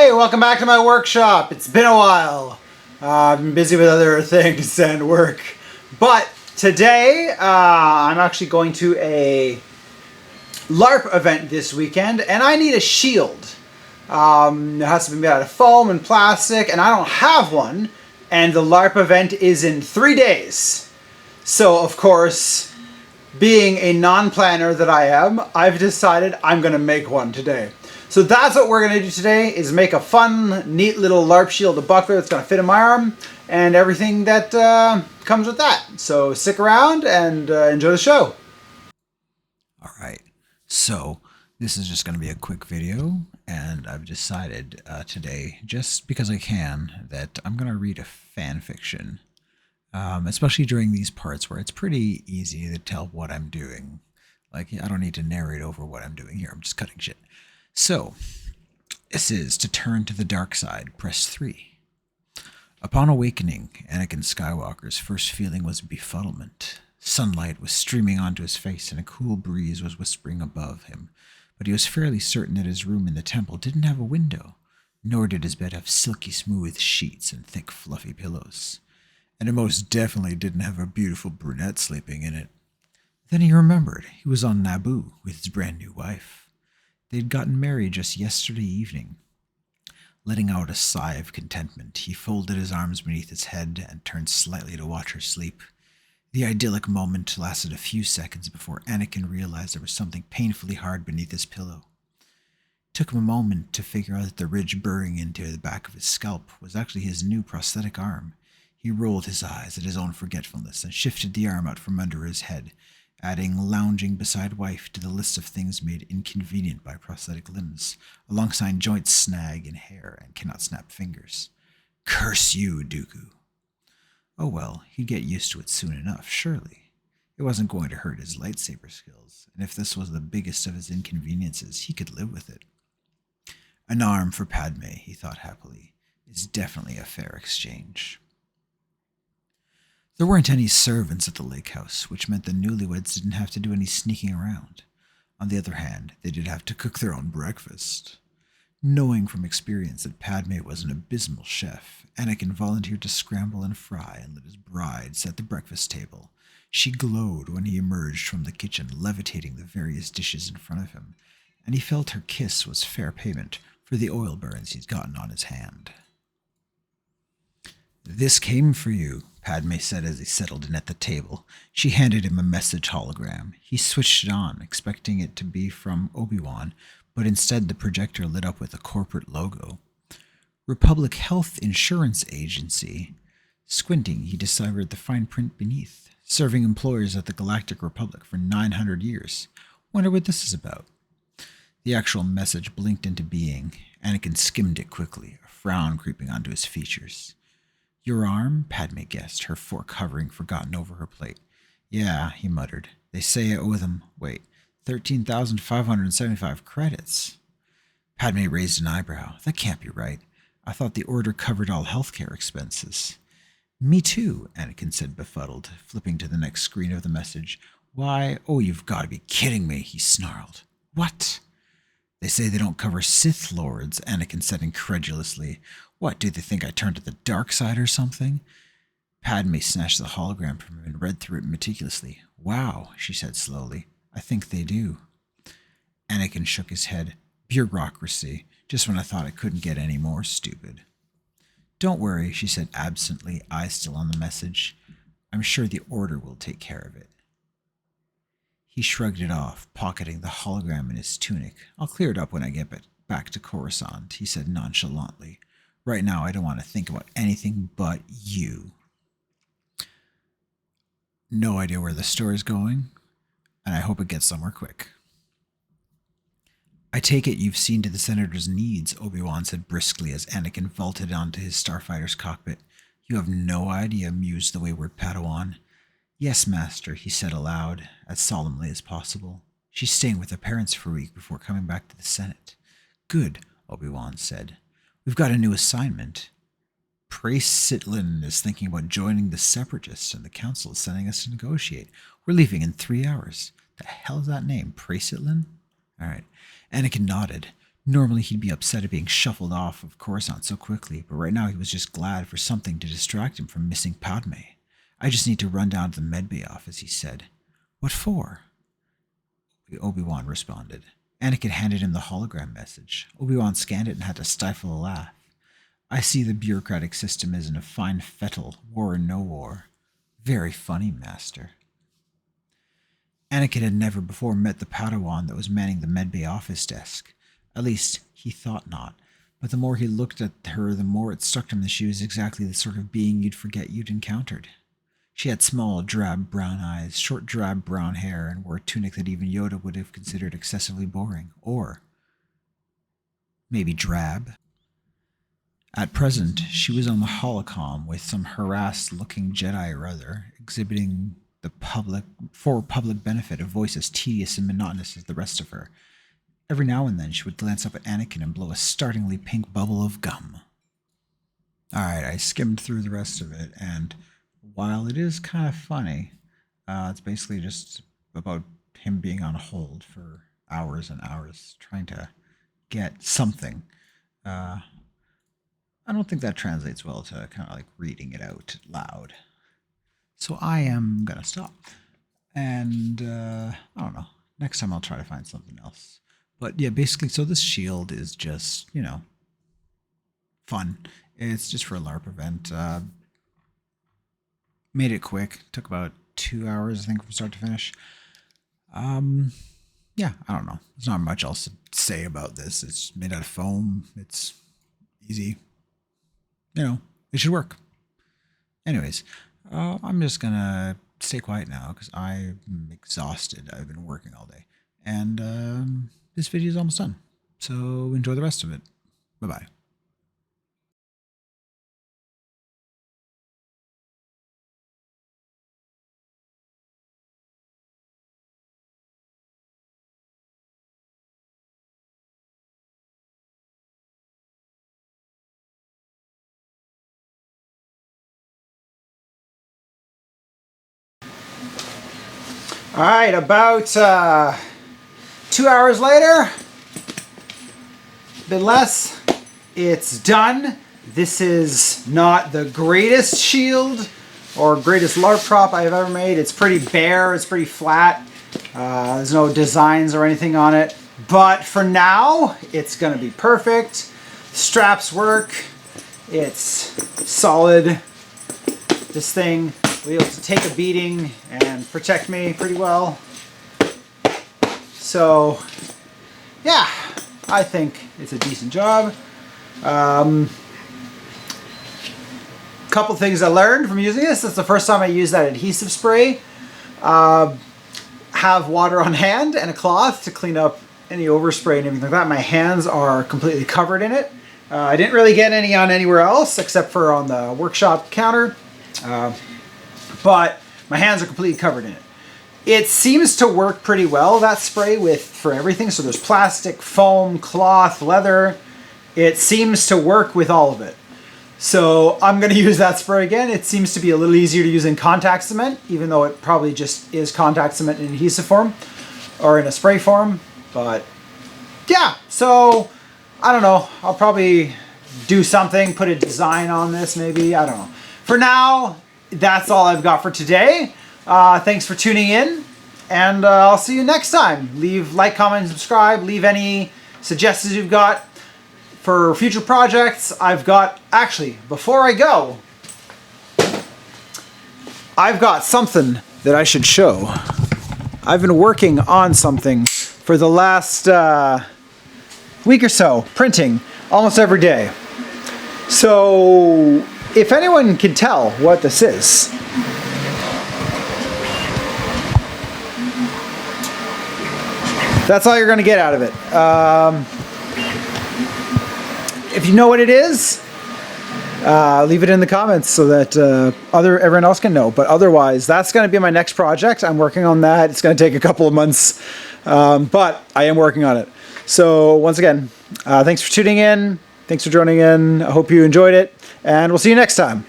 Hey, welcome back to my workshop. It's been a while. I've been busy with other things and work. But today, I'm actually going to a LARP event this weekend, and I need a shield. It has to be made out of foam and plastic, and I don't have one. And the LARP event is in 3 days. So, of course, being a non-planner that I am, I've decided I'm going to make one today. So that's what we're going to do today, is make a fun, neat little LARP shield, a buckler that's going to fit in my arm, and everything that comes with that. So stick around and enjoy the show. Alright, so this is just going to be a quick video, and I've decided today, just because I can, that I'm going to read a fan fiction. Especially during these parts where it's pretty easy to tell what I'm doing. Like, I don't need to narrate over what I'm doing here, I'm just cutting shit. So, this is To Turn to the Dark Side, press 3. Upon awakening, Anakin Skywalker's first feeling was befuddlement. Sunlight was streaming onto his face and a cool breeze was whispering above him, but he was fairly certain that his room in the temple didn't have a window, nor did his bed have silky smooth sheets and thick fluffy pillows. And it most definitely didn't have a beautiful brunette sleeping in it. Then he remembered he was on Naboo with his brand new wife. They'd gotten married just yesterday evening. Letting out a sigh of contentment, he folded his arms beneath his head and turned slightly to watch her sleep. The idyllic moment lasted a few seconds before Anakin realized there was something painfully hard beneath his pillow. It took him a moment to figure out that the ridge burrowing into the back of his scalp was actually his new prosthetic arm. He rolled his eyes at his own forgetfulness and shifted the arm out from under his head, adding lounging beside wife to the list of things made inconvenient by prosthetic limbs, alongside joints snag in hair and cannot snap fingers. Curse you, Dooku. Oh well, he'd get used to it soon enough, surely. It wasn't going to hurt his lightsaber skills, and if this was the biggest of his inconveniences, he could live with it. An arm for Padme, he thought happily, is definitely a fair exchange. There weren't any servants at the lake house, which meant the newlyweds didn't have to do any sneaking around. On the other hand, they did have to cook their own breakfast. Knowing from experience that Padme was an abysmal chef, Anakin volunteered to scramble and fry and let his bride set the breakfast table. She glowed when he emerged from the kitchen, levitating the various dishes in front of him, and he felt her kiss was fair payment for the oil burns he'd gotten on his hand. "This came for you," Padme said as he settled in at the table. She handed him a message hologram. He switched it on, expecting it to be from Obi-Wan, but instead the projector lit up with a corporate logo. Republic Health Insurance Agency. Squinting, he deciphered the fine print beneath. Serving employers at the Galactic Republic for 900 years. Wonder what this is about. The actual message blinked into being. Anakin skimmed it quickly, a frown creeping onto his features. "Your arm?" Padme guessed, her fork hovering forgotten over her plate. "Yeah," he muttered. "They say I owe them, 13,575 credits." Padme raised an eyebrow. "That can't be right. I thought the order covered all healthcare expenses." "Me too," Anakin said, befuddled, flipping to the next screen of the message. "Why, oh, you've got to be kidding me," he snarled. "What?" "They say they don't cover Sith Lords," Anakin said incredulously. "What, do they think I turned to the dark side or something?" Padme snatched the hologram from him and read through it meticulously. "Wow," she said slowly. "I think they do." Anakin shook his head. "Bureaucracy. Just when I thought I couldn't get any more stupid." "Don't worry," she said absently, eyes still on the message. "I'm sure the Order will take care of it." He shrugged it off, pocketing the hologram in his tunic. "I'll clear it up when I get back to Coruscant," he said nonchalantly. "Right now, I don't want to think about anything but you." No idea where the story's going, and I hope it gets somewhere quick. "I take it you've seen to the Senator's needs," Obi-Wan said briskly as Anakin vaulted onto his starfighter's cockpit. "You have no idea," mused the wayward Padawan. "Yes, Master," he said aloud, as solemnly as possible. "She's staying with her parents for a week before coming back to the Senate." "Good," Obi-Wan said. "We've got a new assignment. Prace Sitlin is thinking about joining the Separatists, and the Council is sending us to negotiate. We're leaving in 3 hours. The hell is that name? Prace Sitlin? All right." Anakin nodded. Normally he'd be upset at being shuffled off of Coruscant so quickly, but right now he was just glad for something to distract him from missing Padme. I just need to run down to the medbay office, he said. What for? Obi-Wan responded. Anakin handed him the hologram message. Obi-Wan scanned it and had to stifle a laugh. I see the bureaucratic system as in a fine fettle, war or no war. Very funny, Master. Anakin had never before met the Padawan that was manning the medbay office desk. At least, he thought not. But the more he looked at her, the more it struck him that she was exactly the sort of being you'd forget you'd encountered. She had small, drab brown eyes, short, drab brown hair, and wore a tunic that even Yoda would have considered excessively boring. Or maybe drab. At present, she was on the holocom with some harassed-looking Jedi or other, exhibiting for public benefit a voice as tedious and monotonous as the rest of her. Every now and then she would glance up at Anakin and blow a startlingly pink bubble of gum. Alright, I skimmed through the rest of it, and while it is kind of funny, it's basically just about him being on hold for hours and hours trying to get something. I don't think that translates well to kind of like reading it out loud. So I am going to stop. And I don't know. Next time I'll try to find something else. But yeah, basically, so this shield is just, fun. It's just for a LARP event. Made it quick. Took about 2 hours, I think, from start to finish. Yeah, I don't know. There's not much else to say about this. It's made out of foam. It's easy. It should work. Anyways, I'm just going to stay quiet now because I'm exhausted. I've been working all day. And this video is almost done. So enjoy the rest of it. Bye-bye. All right, about 2 hours later, a bit less, it's done. This is not the greatest shield or greatest LARP prop I've ever made. It's pretty bare, it's pretty flat. There's no designs or anything on it. But for now, it's gonna be perfect. Straps work. It's solid. This thing will be able to take a beating and protect me pretty well. So, yeah, I think it's a decent job. Couple things I learned from using this. It's the first time I used that adhesive spray. Have water on hand and a cloth to clean up any overspray and everything like that. My hands are completely covered in it. I didn't really get any on anywhere else except for on the workshop counter. But my hands are completely covered in it. It seems to work pretty well, that spray, for everything. So there's plastic, foam, cloth, leather. It seems to work with all of it. So I'm going to use that spray again. It seems to be a little easier to use in contact cement, even though it probably just is contact cement in adhesive form or in a spray form. But yeah, so I don't know. I'll probably do something, put a design on this maybe. I don't know. For now, that's all I've got for today. Thanks for tuning in, and I'll see you next time. Like, comment, and subscribe. Leave any suggestions you've got for future projects. Actually, before I go, I've got something that I should show. I've been working on something for the last week or so, printing almost every day. So if anyone can tell what this is, that's all you're going to get out of it. If you know what it is, leave it in the comments so that everyone else can know. But otherwise, that's going to be my next project. I'm working on that. It's going to take a couple of months, but I am working on it. So once again, thanks for tuning in. Thanks for joining in. I hope you enjoyed it, and we'll see you next time.